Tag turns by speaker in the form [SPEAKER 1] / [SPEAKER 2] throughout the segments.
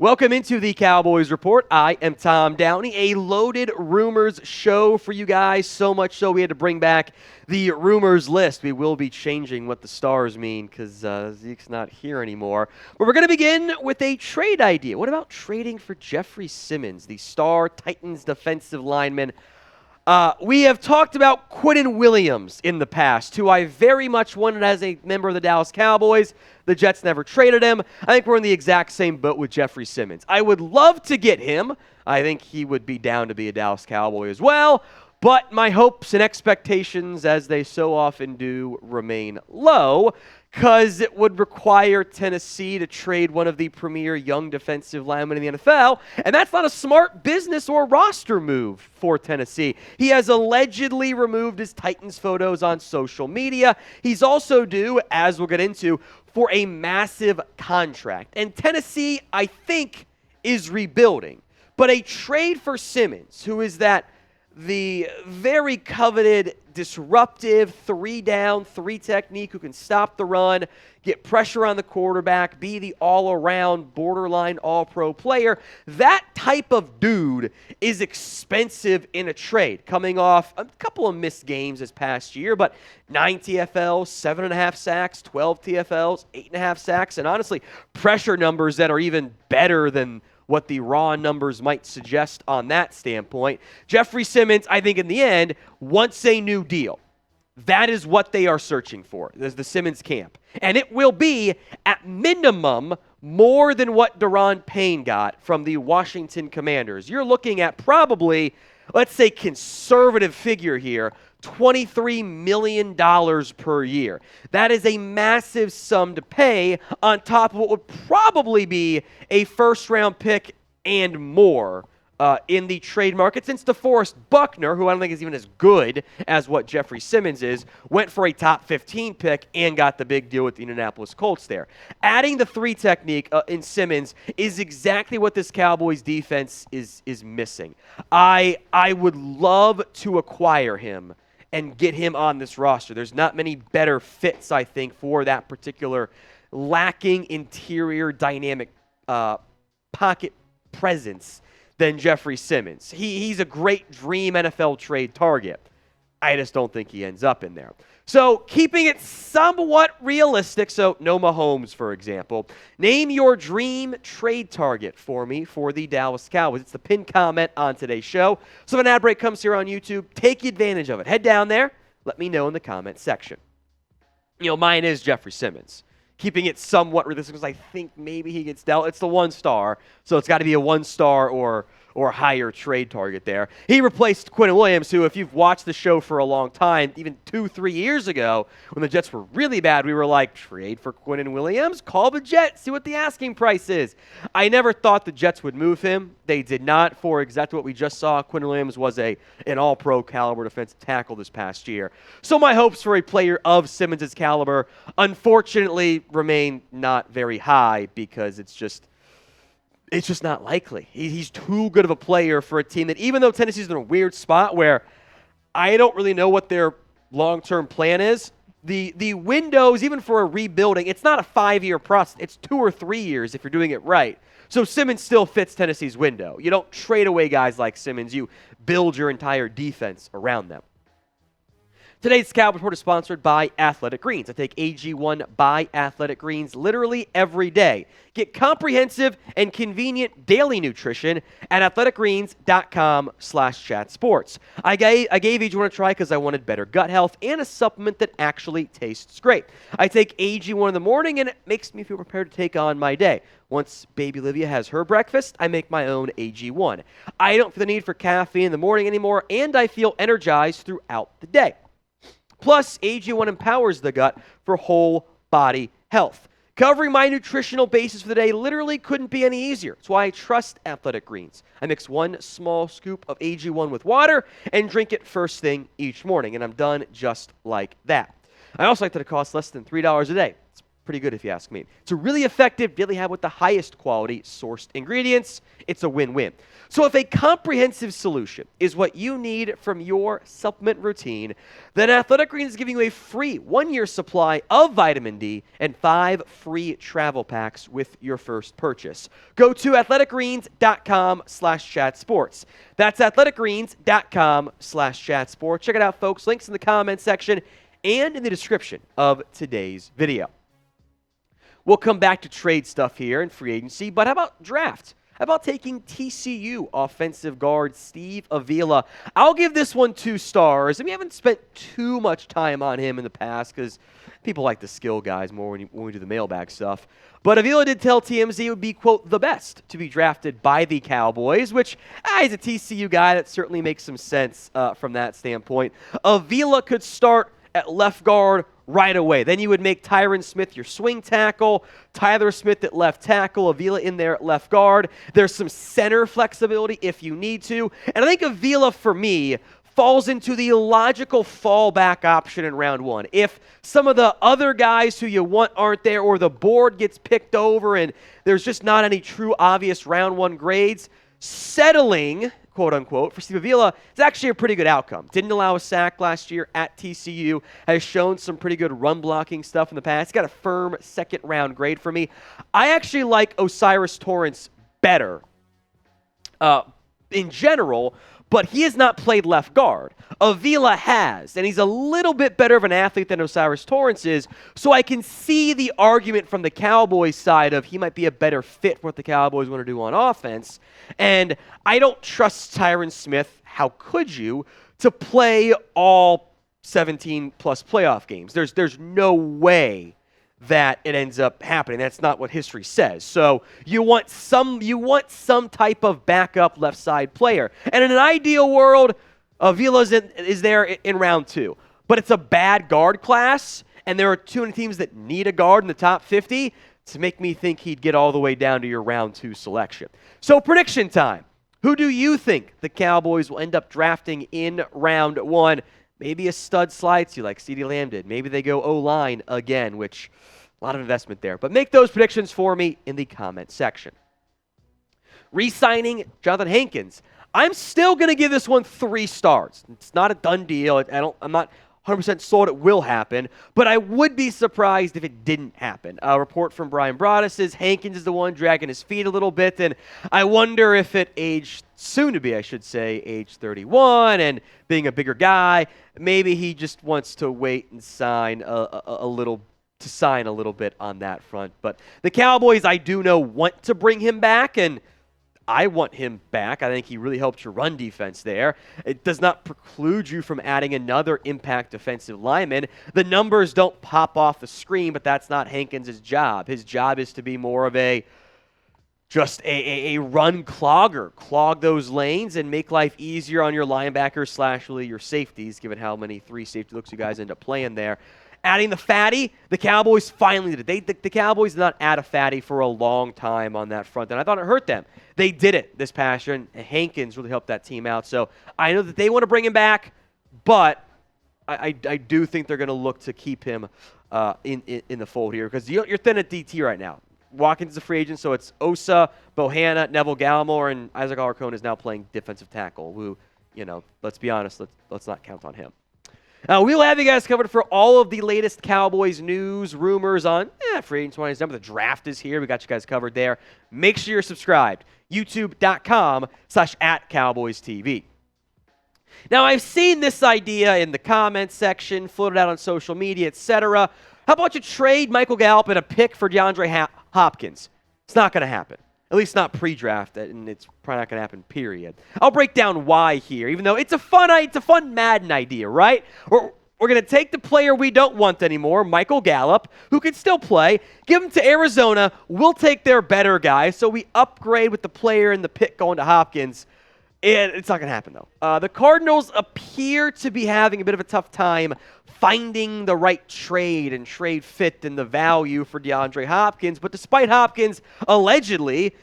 [SPEAKER 1] Welcome into the Cowboys Report. I am Tom Downey, a loaded rumors show for you guys, so much so we had to bring back the rumors list. We will be changing what the stars mean because Zeke's not here anymore. But we're going to begin with a trade idea. What about trading for Jeffery Simmons, the star Titans defensive lineman? We have talked about Quinnen Williams in the past, who I very much wanted as a member of the Dallas Cowboys. The Jets never traded him. I think we're in the exact same boat with Jeffery Simmons. I would love to get him. I think he would be down to be a Dallas Cowboy as well. But my hopes and expectations, as they so often do, remain low because it would require Tennessee to trade one of the premier young defensive linemen in the NFL, and that's not a smart business or roster move for Tennessee. He has allegedly removed his Titans photos on social media. He's also due, as we'll get into, for a massive contract. And Tennessee, I think, is rebuilding. But a trade for Simmons, who is the very coveted, disruptive, 3-down, 3 technique who can stop the run, get pressure on the quarterback, be the all-around, borderline all-pro player. That type of dude is expensive in a trade, coming off a couple of missed games this past year, but 9 TFLs, 7.5 sacks, 12 TFLs, 8.5 sacks, and honestly, pressure numbers that are even better than what the raw numbers might suggest on that standpoint. Jeffery Simmons, I think in the end, wants a new deal. That is what they are searching for. There's the Simmons camp. And it will be, at minimum, more than what Daron Payne got from the Washington Commanders. You're looking at probably, let's say conservative figure here, $23 million per year. That is a massive sum to pay on top of what would probably be a first-round pick and more in the trade market, since DeForest Buckner, who I don't think is even as good as what Jeffery Simmons is, went for a top 15 pick and got the big deal with the Indianapolis Colts there. Adding the 3 technique in Simmons is exactly what this Cowboys defense is missing. I would love to acquire him and get him on this roster. There's not many better fits, I think, for that particular lacking interior dynamic pocket presence than Jeffery Simmons. He's a great dream NFL trade target. I just don't think he ends up in there. So keeping it somewhat realistic, so no Mahomes, for example, name your dream trade target for me for the Dallas Cowboys. It's the pinned comment on today's show. So if an ad break comes here on YouTube, take advantage of it. Head down there. Let me know in the comment section. Mine is Jeffery Simmons. Keeping it somewhat realistic because I think maybe he gets dealt. It's the 1 star, so it's got to be a 1 star or higher trade target there. He replaced Quinnen Williams, who, if you've watched the show for a long time, even 2-3 years ago, when the Jets were really bad, we were like, trade for Quinnen Williams? Call the Jets, see what the asking price is. I never thought the Jets would move him. They did not, for exactly what we just saw. Quinnen Williams was an all-pro caliber defensive tackle this past year. So my hopes for a player of Simmons' caliber, unfortunately, remain not very high because it's just not likely. He's too good of a player for a team that, even though Tennessee's in a weird spot where I don't really know what their long-term plan is, the windows, even for a rebuilding, it's not a 5-year process. It's 2 or 3 years if you're doing it right. So Simmons still fits Tennessee's window. You don't trade away guys like Simmons. You build your entire defense around them. Today's Cowboys Report is sponsored by Athletic Greens. I take AG1 by Athletic Greens literally every day. Get comprehensive and convenient daily nutrition at athleticgreens.com/chatsports. I gave AG1 a try because I wanted better gut health and a supplement that actually tastes great. I take AG1 in the morning and it makes me feel prepared to take on my day. Once baby Livia has her breakfast, I make my own AG1. I don't feel the need for caffeine in the morning anymore, and I feel energized throughout the day. Plus, AG1 empowers the gut for whole body health. Covering my nutritional basis for the day literally couldn't be any easier. That's why I trust Athletic Greens. I mix 1 small scoop of AG1 with water and drink it first thing each morning, and I'm done just like that. I also like that it costs less than $3 a day. It's pretty good if you ask me. It's a really effective daily habit with the highest quality sourced ingredients. It's a win-win. So if a comprehensive solution is what you need from your supplement routine, then Athletic Greens is giving you a free 1-year supply of vitamin D and 5 free travel packs with your first purchase. Go to athleticgreens.com/chatsports. That's athleticgreens.com/chatsports. Check it out, folks. Links in the comment section and in the description of today's video. We'll come back to trade stuff here in free agency, but how about draft? How about taking TCU offensive guard Steve Avila? I'll give this one 2 stars. We haven't spent too much time on him in the past because people like the skill guys more when we do the mailbag stuff. But Avila did tell TMZ it would be, quote, the best to be drafted by the Cowboys, which he's a TCU guy. That certainly makes some sense from that standpoint. Avila could start at left guard right away. Then you would make Tyron Smith your swing tackle, Tyler Smith at left tackle, Avila in there at left guard. There's some center flexibility if you need to. And I think Avila, for me, falls into the logical fallback option in round 1. If some of the other guys who you want aren't there, or the board gets picked over and there's just not any true obvious round 1 grades, settling, quote unquote, for Steve Avila is actually a pretty good outcome. Didn't allow a sack last year at TCU, has shown some pretty good run blocking stuff in the past. He's got a firm 2nd round grade for me. I actually like Osiris Torrance better in general, but he has not played left guard. Avila has, and he's a little bit better of an athlete than Osiris Torrance is, so I can see the argument from the Cowboys side of he might be a better fit for what the Cowboys want to do on offense. And I don't trust Tyron Smith, how could you, to play all 17-plus playoff games. There's no way that it ends up happening. That's not what history says. So you want some type of backup left side player. And in an ideal world, Avila is there in round 2. But it's a bad guard class, and there are too many teams that need a guard in the top 50 to make me think he'd get all the way down to your round 2 selection. So prediction time. Who do you think the Cowboys will end up drafting in round 1? Maybe a stud slides you like CeeDee Lamb did. Maybe they go O-line again, which a lot of investment there. But make those predictions for me in the comment section. Re-signing Johnathan Hankins. I'm still going to give this one 3 stars. It's not a done deal. I'm not 100% sold it will happen, but I would be surprised if it didn't happen. A report from Brian Broaddus says Hankins is the one dragging his feet a little bit, and I wonder if at age 31, and being a bigger guy, maybe he just wants to wait and sign a little bit on that front. But the Cowboys, I do know, want to bring him back, and I want him back. I think he really helped your run defense there. It does not preclude you from adding another impact defensive lineman. The numbers don't pop off the screen, but that's not Hankins' job. His job is to be more of a run clogger. Clog those lanes and make life easier on your linebackers / really your safeties, given how many 3 safety looks you guys end up playing there. Adding the fatty, the Cowboys finally did it. The Cowboys did not add a fatty for a long time on that front, and I thought it hurt them. They did it this past year, and Hankins really helped that team out. So I know that they want to bring him back, but I do think they're going to look to keep him in the fold here, because you're thin at DT right now. Watkins is a free agent, so it's Osa, Bohanna, Neville Gallimore, and Isaac Alarcon is now playing defensive tackle, who, let's be honest, let's not count on him. We will have you guys covered for all of the latest Cowboys news, rumors on free agents. The draft is here. We got you guys covered there. Make sure you're subscribed. YouTube.com/@CowboysTV. Now, I've seen this idea in the comments section, floated out on social media, etc. How about you trade Michael Gallup and a pick for DeAndre Hopkins? It's not going to happen. At least not pre-draft, and it's probably not going to happen, period. I'll break down why here, even though it's a fun Madden idea, right? We're going to take the player we don't want anymore, Michael Gallup, who can still play, give him to Arizona. We'll take their better guy, so we upgrade with the player and the pick going to Hopkins. And it's not going to happen, though. The Cardinals appear to be having a bit of a tough time finding the right trade and trade fit and the value for DeAndre Hopkins. But despite Hopkins allegedly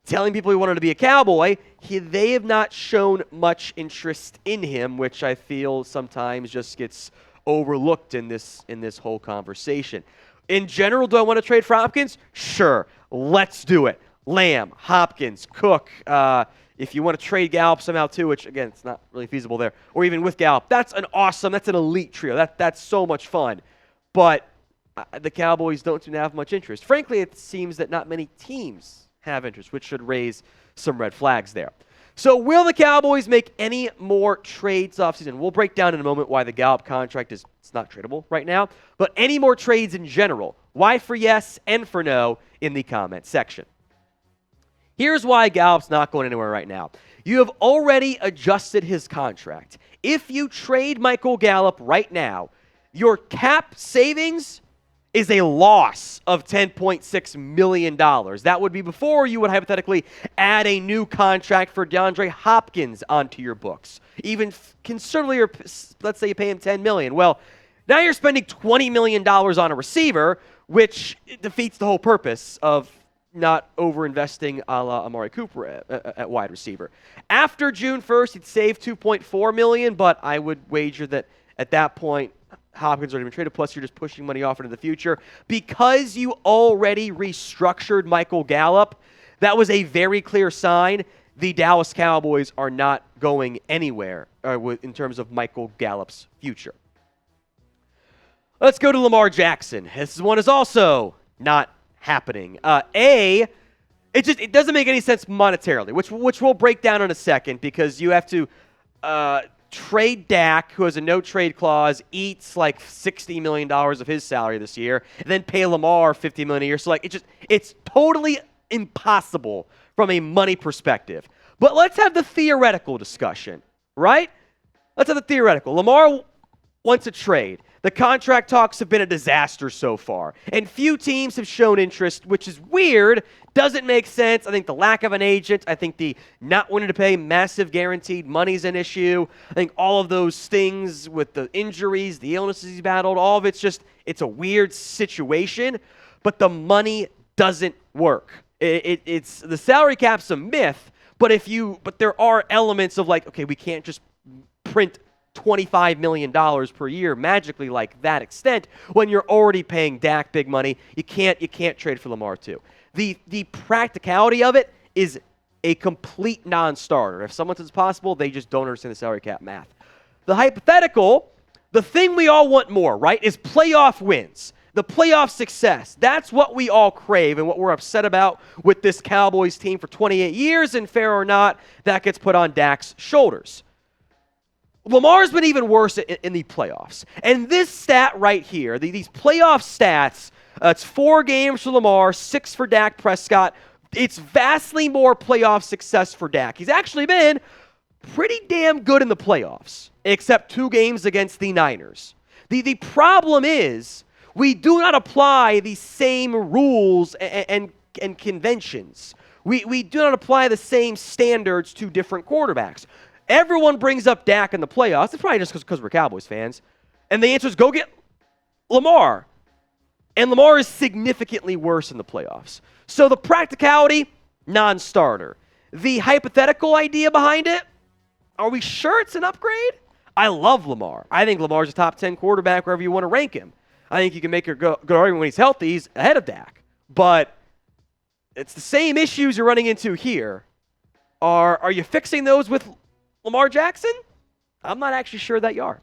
[SPEAKER 1] telling people he wanted to be a Cowboy, they have not shown much interest in him, which I feel sometimes just gets overlooked in this whole conversation. In general, do I want to trade for Hopkins? Sure. Let's do it. Lamb, Hopkins, Cook. If you want to trade Gallup somehow too, which, again, it's not really feasible there, or even with Gallup, that's an elite trio. That's so much fun. But the Cowboys don't seem to have much interest. Frankly, it seems that not many teams have interest, which should raise some red flags there. So will the Cowboys make any more trades offseason? We'll break down in a moment why the Gallup contract is not tradable right now. But any more trades in general, why for yes and for no in the comments section. Here's why Gallup's not going anywhere right now. You have already adjusted his contract. If you trade Michael Gallup right now, your cap savings is a loss of $10.6 million. That would be before you would hypothetically add a new contract for DeAndre Hopkins onto your books. Even conservatively, or let's say you pay him $10 million. Well, now you're spending $20 million on a receiver, which defeats the whole purpose of not over-investing a la Amari Cooper at wide receiver. After June 1st, he'd save $2.4 million, but I would wager that at that point, Hopkins already been traded, plus you're just pushing money off into the future. Because you already restructured Michael Gallup, that was a very clear sign the Dallas Cowboys are not going anywhere in terms of Michael Gallup's future. Let's go to Lamar Jackson. This one is also not happening. It doesn't make any sense monetarily, which we'll break down in a second, because you have to trade Dak, who has a no-trade clause, eats like $60 million of his salary this year, and then pay Lamar $50 million a year. So it's totally impossible from a money perspective. But let's have the theoretical discussion, right? Let's have the theoretical. Lamar wants a trade. The contract talks have been a disaster so far, and few teams have shown interest, which is weird. Doesn't make sense. I think the lack of an agent, I think the not wanting to pay massive guaranteed money is an issue. I think all of those things with the injuries, the illnesses he's battled, all of it's a weird situation, but the money doesn't work. It's the salary cap's a myth, but there are elements of okay, we can't just print $25 million per year magically like that extent when you're already paying Dak big money. You can't trade for Lamar too. The practicality of it is a complete non-starter. If someone says it's possible, they just don't understand the salary cap math. The hypothetical, the thing we all want more, right, is playoff wins. The playoff success. That's what we all crave and what we're upset about with this Cowboys team for 28 years, and fair or not, that gets put on Dak's shoulders. Lamar's been even worse in the playoffs. And this stat right here, these playoff stats, it's 4 games for Lamar, 6 for Dak Prescott. It's vastly more playoff success for Dak. He's actually been pretty damn good in the playoffs, except 2 games against the Niners. The problem is we do not apply the same rules and conventions. We do not apply the same standards to different quarterbacks. Everyone brings up Dak in the playoffs. It's probably just because we're Cowboys fans. And the answer is go get Lamar. And Lamar is significantly worse in the playoffs. So the practicality, non-starter. The hypothetical idea behind it, are we sure it's an upgrade? I love Lamar. I think Lamar's a top 10 quarterback wherever you want to rank him. I think you can make a good argument when he's healthy, he's ahead of Dak. But it's the same issues you're running into here. Are you fixing those with Lamar Jackson? I'm not actually sure that you are.